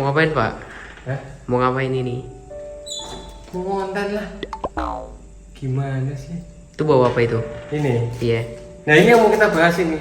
Mau ngapain Pak? Hah? Mau ngapain ini? Mau ngonten lah. Gimana sih? Itu bawa apa itu? Ini. Iya. Nah ini yang mau kita bahas ini.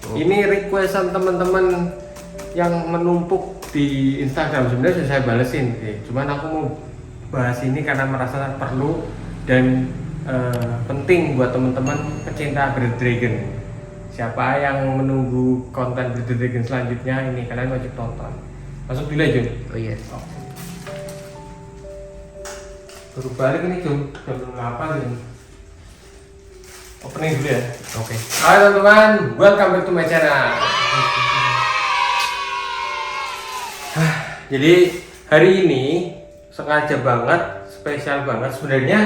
Oh. Ini requestan teman-teman yang menumpuk di Instagram. Sebenarnya sudah saya balesin sih. Cuman aku mau bahas ini karena merasa perlu dan penting buat teman-teman pecinta Bearded Dragon. Siapa yang menunggu konten Bearded Dragon selanjutnya, ini kalian wajib tonton. Masuk dulu ya Jun. Oh iya. Baru balik nih Jun, jam 8 Jun. Opening dulu ya. Oke. Halo teman-teman, welcome back to my channel. Jadi hari ini sengaja banget, spesial banget. Sebenarnya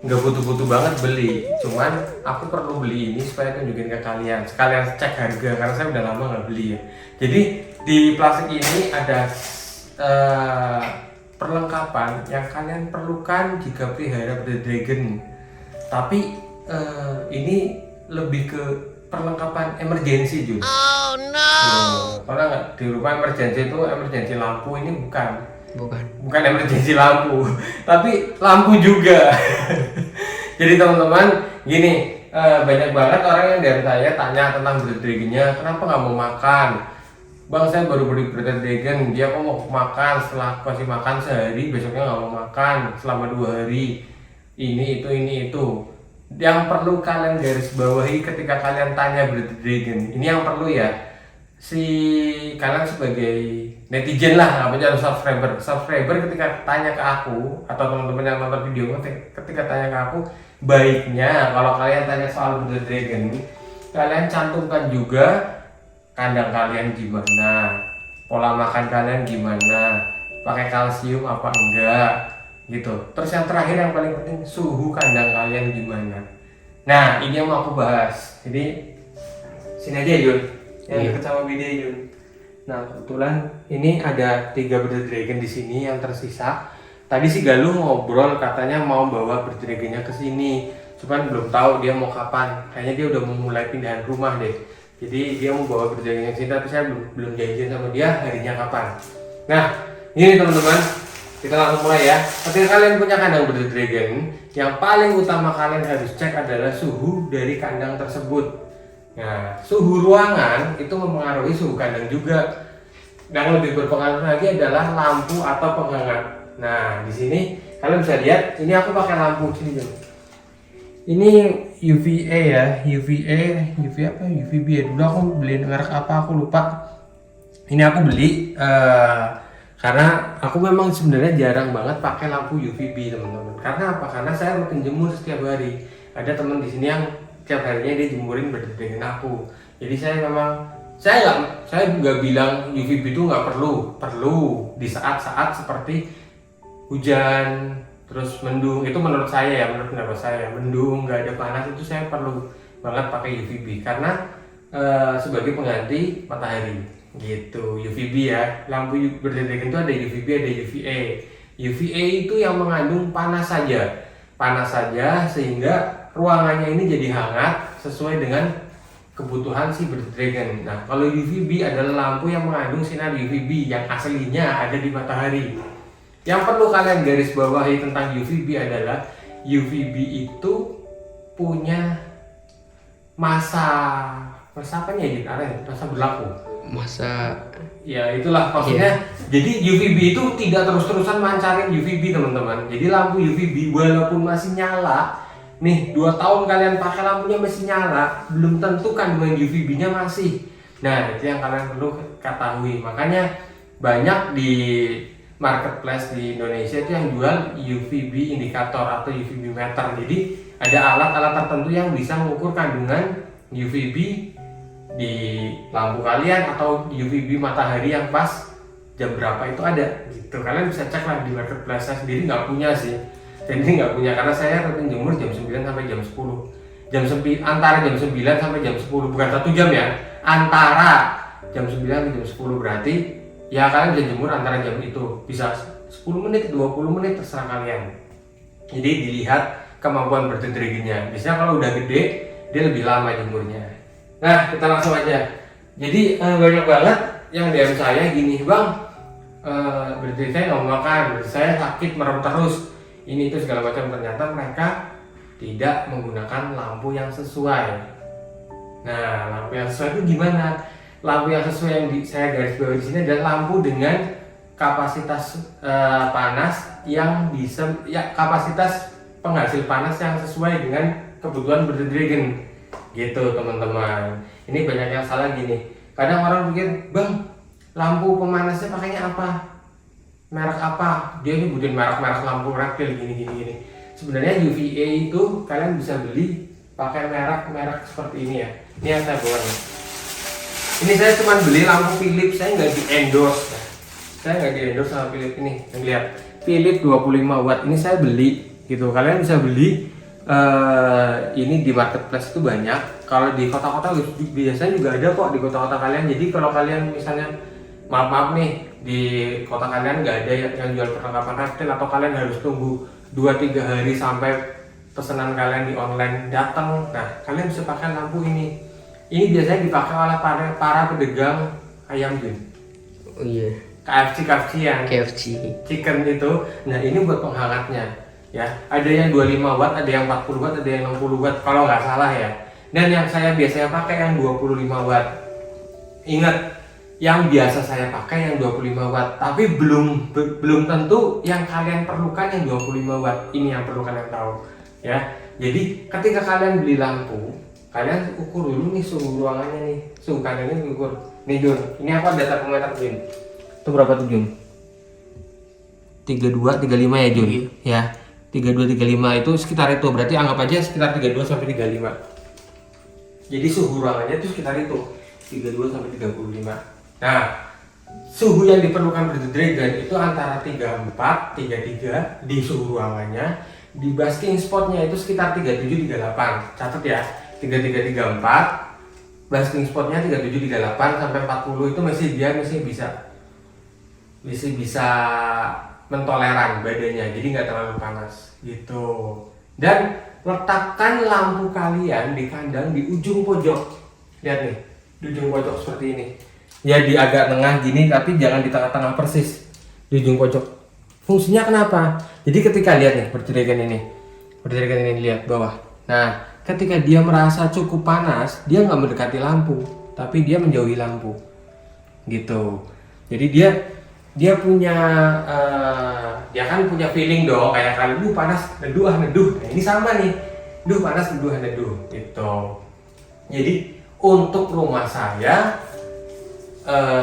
nggak butuh-butuh banget beli, cuman aku perlu beli ini supaya tunjukin ke kalian. Sekalian cek harga karena saya udah lama nggak beli ya. Jadi di plastik ini ada perlengkapan yang kalian perlukan jika pelihara Bearded Dragon. Tapi ini lebih ke perlengkapan emergency Jun. Oh no. Karena nggak di rumah emergency itu emergency lampu, ini bukan emergency lampu, tapi lampu juga. Jadi teman-teman, gini, banyak banget orang yang dari saya tanya tentang Bearded Dragon-nya, kenapa nggak mau makan? Bang, saya baru beli Bearded Dragon, dia kok mau makan, setelah kasih makan sehari, besoknya nggak mau makan selama 2 hari. Ini itu. Yang perlu kalian garis bawahi ketika kalian tanya Bearded Dragon, ini yang perlu ya. Kalian sebagai netizen lah, apa aja subscriber ketika tanya ke aku atau teman-teman yang nonton video ketika tanya ke aku, baiknya kalau kalian tanya soal Bearded Dragon, kalian cantumkan juga kandang kalian gimana, pola makan kalian gimana, pakai kalsium apa enggak gitu. Terus yang terakhir yang paling penting, suhu kandang kalian gimana. Nah ini yang mau aku bahas. Jadi sini aja Yun, yang deket sama video Yun. Nah kebetulan ini ada 3 Bearded Dragon di sini yang tersisa. Tadi si Galuh ngobrol katanya mau bawa Bearded Dragon-nya ke sini, cuman belum tahu dia mau kapan. Kayaknya dia udah mau mulai pindahan rumah deh. Jadi dia mau bawa Bearded Dragon-nya ke sini, tapi saya belum janjian sama dia harinya kapan. Nah ini teman-teman, kita langsung mulai ya. Ketika kalian punya kandang Bearded Dragon, yang paling utama kalian harus cek adalah suhu dari kandang tersebut. Nah, suhu ruangan itu mempengaruhi suhu kandang juga. Yang lebih berpengaruh lagi adalah lampu atau penghangat. Nah, di sini kalian bisa lihat, ini aku pakai lampu sini dong. Ini UVA ya, UVB ya. Dulu aku beli merek apa aku lupa. Ini aku beli karena aku memang sebenarnya jarang banget pakai lampu UVB teman-teman. Karena apa? Karena saya rutin jemur setiap hari. Ada teman di sini yang setiap harinya dia jemurin Bearded Dragon aku. Jadi saya nggak bilang UVB itu nggak perlu di saat-saat seperti hujan terus mendung. Itu menurut saya ya, menurut pendapat saya, mendung nggak ada panas itu saya perlu banget pakai UVB karena sebagai pengganti matahari gitu. UVB ya, lampu Bearded Dragon itu ada UVB ada UVA. UVA itu yang mengandung panas saja sehingga ruangannya ini jadi hangat sesuai dengan kebutuhan si Bearded Dragon. Nah, kalau UVB adalah lampu yang mengandung sinar UVB yang aslinya ada di matahari. Yang perlu kalian garis bawahi tentang UVB adalah UVB itu punya masa apanya ya? Masa berlaku. Ya itulah maksudnya. Jadi UVB itu tidak terus-terusan mancarin UVB teman-teman. Jadi lampu UVB walaupun masih nyala, nih 2 tahun kalian pakai lampunya masih nyala, belum tentu kandungan UVB-nya masih. Nah itu yang kalian perlu ketahui. Makanya banyak di marketplace di Indonesia itu yang jual UVB indikator atau UVB meter. Jadi ada alat-alat tertentu yang bisa mengukur kandungan UVB di lampu kalian atau UVB matahari yang pas jam berapa itu ada gitu. Kalian bisa cek lah di marketplace. Saya sendiri nggak punya sih. Karena saya rutin jemur jam 9 sampai jam 10. Antara jam 9 sampai jam 10, bukan 1 jam ya. Antara jam 9 sampai jam 10 berarti ya kalian bisa jemur antara jam itu. Bisa 10 menit, 20 menit terserah kalian. Jadi dilihat kemampuan Bearded Dragon-nya. Biasanya kalau udah gede dia lebih lama jemurnya. Nah kita langsung aja. Jadi banyak banget yang DM saya gini, Bang, berarti saya nggak mau makan, berarti saya sakit merem terus, ini itu segala macam. Ternyata mereka tidak menggunakan lampu yang sesuai. Nah, lampu yang sesuai itu gimana? Lampu yang sesuai yang saya garis bawah di sini adalah lampu dengan kapasitas panas yang bisa, ya kapasitas penghasil panas yang sesuai dengan kebutuhan Bearded Dragon, gitu teman-teman. Ini banyak yang salah gini. Kadang orang pikir, bang, lampu pemanasnya pakainya apa? Merek apa? Dia nyebutin merek-merek lampu reptil gini. Sebenarnya UVA itu kalian bisa beli pakai merek seperti ini ya. Ini yang saya bawa nih. Ini saya cuma beli lampu Philips, saya nggak di endorse. Saya nggak di endorse sama Philips ini. Yang lihat Philips 25 watt ini saya beli gitu. Kalian bisa beli ini di marketplace itu banyak. Kalau di kota-kota biasanya juga ada kok di kota-kota kalian. Jadi kalau kalian misalnya maaf nih di kota kalian nggak ada yang jual perlengkapan reptil, atau kalian harus tunggu 2-3 hari sampai pesanan kalian di online datang, nah kalian bisa pakai lampu ini. Ini biasanya dipakai oleh para pedagang ayam Jun. Oh iya. KFC yang chicken itu. Nah ini buat penghangatnya ya. Ada yang 25 watt, ada yang 40 watt, ada yang 60 watt kalau nggak salah ya. Dan yang saya biasanya pakai yang 25 watt. Ingat, yang biasa saya pakai yang 25 watt, tapi belum tentu yang kalian perlukan yang 25 watt. Ini yang perlu kalian tahu ya. Jadi ketika kalian beli lampu, kalian ukur dulu nih suhu ruangannya nih. Suhu kalian ini ukur. Nih Jun, ini aku ada termometer Jun. Itu berapa tuh Jun? 32, 35 ya Jun? Iya. Ya, 32, 35 itu sekitar itu. Berarti anggap aja sekitar 32 sampai 35. Jadi suhu ruangannya itu sekitar itu, 32 sampai 35. Nah, suhu yang diperlukan Bearded Dragon itu antara 34, 33 di suhu ruangannya. Di basking spotnya itu sekitar 37, 38. Catat ya, 33, 34. Basking spotnya 37, 38 sampai 40 itu masih bisa mentoleran badannya, jadi nggak terlalu panas gitu. Dan letakkan lampu kalian di kandang di ujung pojok. Lihat nih, di ujung pojok seperti ini. Ya di agak tengah gini, tapi jangan di tengah-tengah persis. Di ujung pojok. Fungsinya kenapa? Jadi ketika lihat nih, Bearded ini lihat bawah. Nah, ketika dia merasa cukup panas, dia nggak mendekati lampu, tapi dia menjauhi lampu. Gitu. Jadi dia punya dia kan punya feeling dong, kayak kalian panas neduh. Nah, ini sama nih, panas neduh gitu. Jadi untuk rumah saya,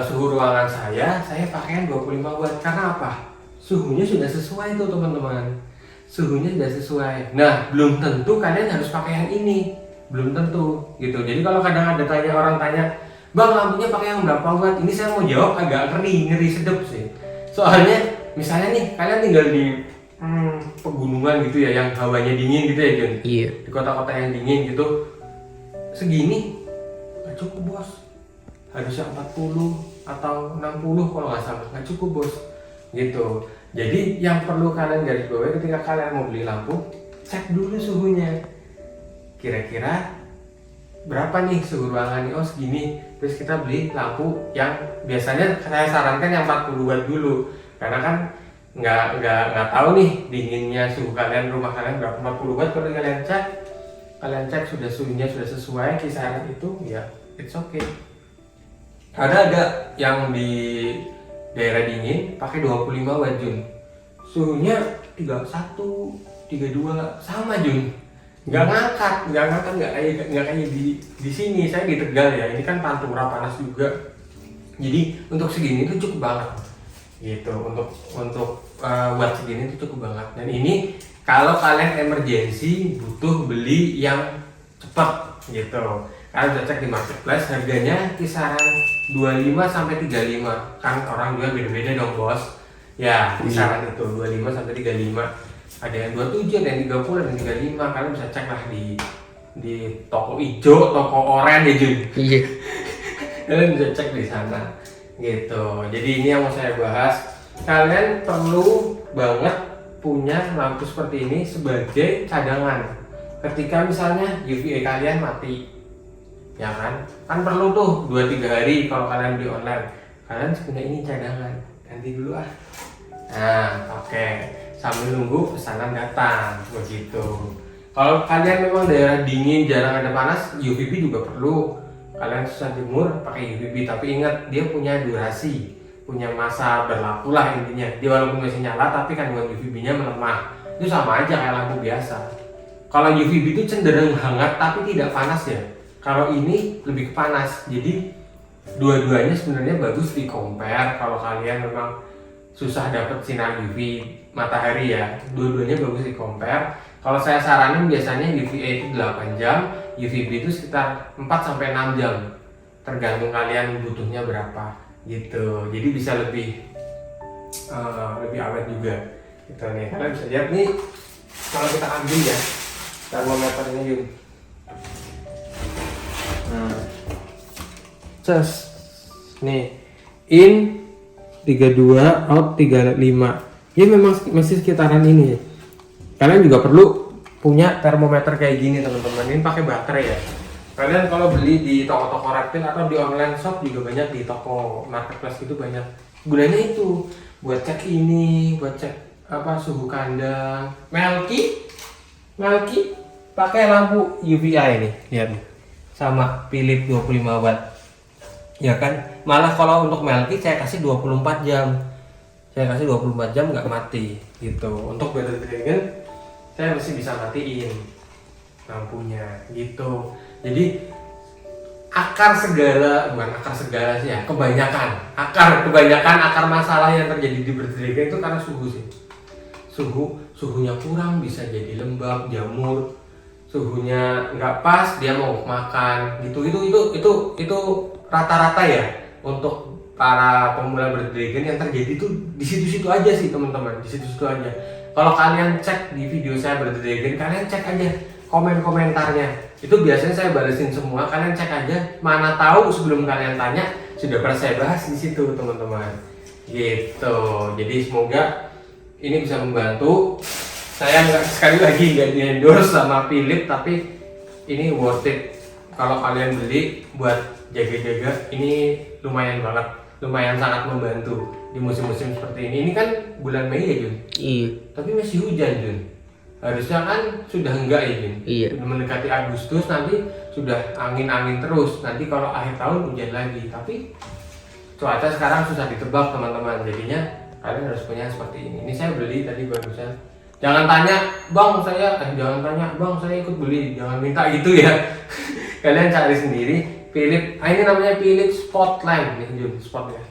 suhu ruangan saya pakai 25 watt. Karena apa? Suhunya sudah sesuai tuh teman-teman, suhunya sudah sesuai. Nah, belum tentu kalian harus pakai yang ini, belum tentu gitu. Jadi kalau kadang ada orang tanya, bang lampunya pakai yang berapa watt? Ini saya mau jawab agak ngeri sedep sih. Soalnya misalnya nih kalian tinggal di pegunungan gitu ya, yang hawanya dingin gitu ya Jun. Iya. Di kota-kota yang dingin gitu, segini nggak cukup bos. Harusnya 40 atau 60 kalau nggak salah, nggak cukup bos. Gitu. Jadi yang perlu kalian garis bawahi ketika kalian mau beli lampu, cek dulu suhunya. Kira-kira berapa nih suhu ruangan nih? Oh segini. Terus kita beli lampu yang biasanya saya sarankan yang 40 watt dulu, karena kan nggak tahu nih dinginnya suhu kalian, rumah kalian berapa. 40 watt kalau kalian cek sudah suhunya sudah sesuai kisaran itu, ya it's okay. Ada yang di daerah dingin pakai 25 watt Jun, suhunya 31, 32 sama Jun. nggak kayak di sini. Saya di Tegal ya, ini kan Pantura panas juga, jadi untuk segini itu cukup banget gitu. Untuk watt segini itu cukup banget. Dan ini kalau kalian emergency butuh beli yang cepat gitu, kalian bisa cek di marketplace, harganya kisaran 25 sampai 35. Kan orang juga beda-beda dong bos ya, kisaran itu 25 sampai 35. Ada yang 27, ada yang 30, ada yang 35. Kalian bisa cek lah di toko hijau, toko oranye ya Jun. Iya. Kalian bisa cek di sana gitu. Jadi ini yang mau saya bahas. Kalian perlu banget punya lampu seperti ini sebagai cadangan. Ketika misalnya UVA kalian mati, ya kan perlu tuh 2-3 hari kalau kalian beli online. Kalian punya ini cadangan. ganti dulu ah. Nah, oke. Sambil nunggu pesanan datang, begitu. Kalau kalian memang daerah dingin, jarang ada panas, UVB juga perlu. Kalian susah jemur, pakai UVB. Tapi ingat, dia punya durasi, punya masa berlaku lah intinya. Dia walaupun masih nyala, tapi kandungan UVB-nya melemah. Itu sama aja kayak lampu biasa. Kalau UVB itu cenderung hangat, tapi tidak panas ya. Kalau ini lebih ke panas. Jadi dua-duanya sebenarnya bagus di compare. Kalau kalian memang susah dapat sinar UV matahari ya, dua-duanya bagus di compare. Kalau saya saranin biasanya UVA itu 8 jam, UVB itu sekitar 4-6 jam, tergantung kalian butuhnya berapa gitu. Jadi bisa lebih awet juga gitu nih. Kalian bisa lihat nih, kalau kita ambil ya termometernya yuk. Nah, cas nih, in 32, out 35. Ya memang masih sekitaran ini. Kalian juga perlu punya termometer kayak gini teman-teman. Ini pakai baterai ya. Kalian kalau beli di toko-toko reptil atau di online shop juga banyak, di toko marketplace itu banyak. Gunanya itu buat cek ini, buat cek suhu kandang. Melky pakai lampu UVI ini, lihat nih. Sama Philips 25 watt. Ya kan? Malah kalau untuk Melky saya kasih 24 jam. Saya kasih 24 jam nggak mati gitu. Untuk Bearded Dragon saya masih bisa matiin lampunya gitu. Jadi akar segala sih ya, kebanyakan akar masalah yang terjadi di Bearded Dragon itu karena suhu sih. Suhunya kurang, bisa jadi lembab, jamur. Suhunya nggak pas, dia mau makan gitu. Itu rata-rata ya untuk para pemula Bearded Dragon yang terjadi itu di situ-situ aja sih teman-teman, di situ-situ aja. Kalau kalian cek di video saya Bearded Dragon, kalian cek aja komentarnya. Itu biasanya saya balesin semua. Kalian cek aja, mana tahu sebelum kalian tanya sudah pernah saya bahas di situ teman-teman. Gitu. Jadi semoga ini bisa membantu. Saya sekali lagi nggak di-endorse sama Philips, tapi ini worth it. Kalau kalian beli buat jaga-jaga, ini lumayan banget, lumayan sangat membantu di musim-musim seperti ini. Ini kan bulan Mei ya Jun? Iya. Tapi masih hujan Jun. Harusnya kan sudah enggak ya Jun? Iya. Sudah mendekati Agustus, nanti sudah angin-angin terus. Nanti kalau akhir tahun hujan lagi. Tapi cuaca sekarang susah ditebak teman-teman. Jadinya kalian harus punya seperti ini. Ini saya beli tadi barusan. Jangan tanya, bang saya ikut beli. Jangan minta gitu ya. Kalian cari sendiri. Philips, ini namanya Philips Spotlamp nih Jun, spot ya.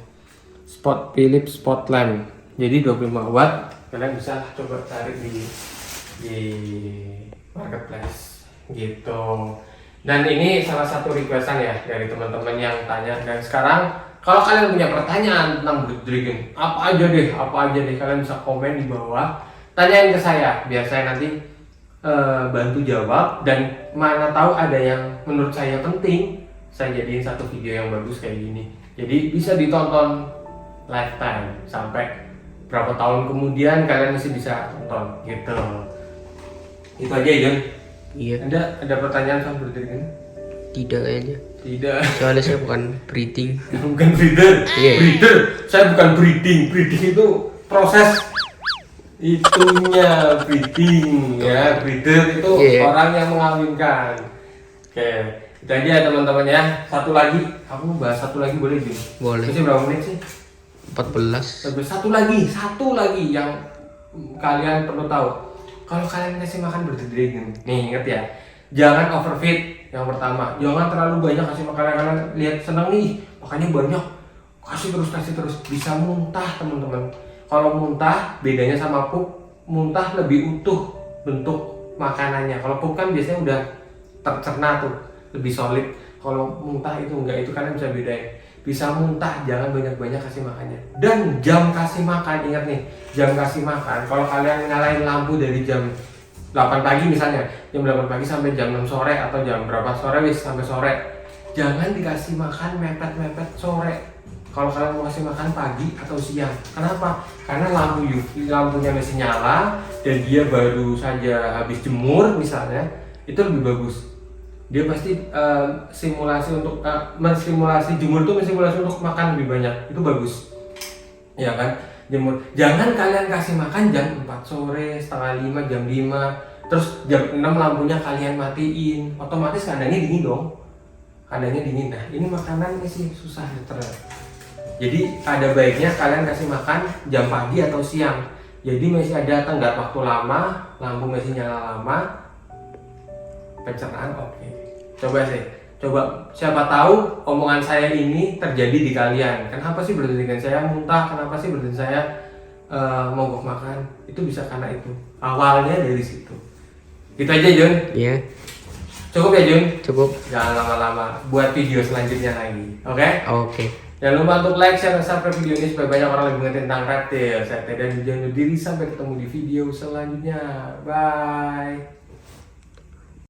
Philips Spotlamp. Jadi 25 watt. Kalian bisa coba cari di marketplace gitu. Dan ini salah satu requestan ya dari teman-teman yang tanya. Dan sekarang kalau kalian punya pertanyaan tentang Bearded Dragon, apa aja deh kalian bisa komen di bawah. Tanyain ke saya, biar saya nanti bantu jawab. Dan mana tahu ada yang menurut saya penting, saya jadiin satu video yang bagus kayak gini. Jadi bisa ditonton lifetime sampai berapa tahun kemudian kalian masih bisa tonton gitu. Itu aja Jun. Iya. Ada pertanyaan soal Bearded Dragon? Tidak kayaknya. Tidak. Soalnya saya bukan breeding. Bukan breeder. Iya. Breeder. Saya bukan breeding. Breeding itu proses itunya breeding ya. Breeder itu orang yang mengawinkan. Oke, itu aja teman-teman ya. Satu lagi, aku bahas satu lagi boleh Jun? Boleh. Masih berapa menit sih? 14. Satu lagi yang kalian perlu tahu. Kalau kalian kasih makan Bearded Dragon, nih inget ya, jangan overfeed. Yang pertama, jangan terlalu banyak kasih makanan. Kalian lihat seneng nih, makannya banyak, kasih terus, bisa muntah teman-teman. Kalau muntah, bedanya sama pup, muntah lebih utuh bentuk makanannya. Kalau pup kan biasanya udah tercerna tuh, lebih solid. Kalau muntah itu enggak, itu kalian bisa bedain. Bisa muntah, jangan banyak-banyak kasih makannya. Dan jam kasih makan, ingat nih, jam kasih makan. Kalau kalian nyalain lampu dari jam 8 pagi misalnya, jam 8 pagi sampai jam 6 sore atau jam berapa sore sampai sore, jangan dikasih makan mepet-mepet sore. Kalau kalian mau kasih makan pagi atau siang. Kenapa? Karena lampunya masih nyala dan dia baru saja habis jemur misalnya, itu lebih bagus. Dia pasti simulasi untuk menstimulasi jemur itu, menstimulasi untuk makan lebih banyak, itu bagus Ya kan, jemur. Jangan kalian kasih makan jam 4 sore, setengah 5, jam 5, terus jam 6 lampunya kalian matiin, otomatis kandangnya dingin dong. Kandangnya dingin. Nah, ini makanan masih susah diterima. Jadi ada baiknya kalian kasih makan jam pagi atau siang. Jadi masih ada tenggat waktu lama, lampu masih nyala lama, pencernaan oke. Coba siapa tahu omongan saya ini terjadi di kalian. Kenapa sih berhenti saya muntah? Kenapa sih berhenti saya mogok makan? Itu bisa karena itu. Awalnya dari situ. Gitu aja Jun. Iya. Cukup ya Jun? Cukup. Jangan lama-lama. Buat video selanjutnya lagi. Oke? Oke. Jangan lupa untuk like, share, dan subscribe video ini supaya banyak orang lebih mengerti tentang reptil. Saya Teh dan Hujan undur diri. Sampai ketemu di video selanjutnya. Bye.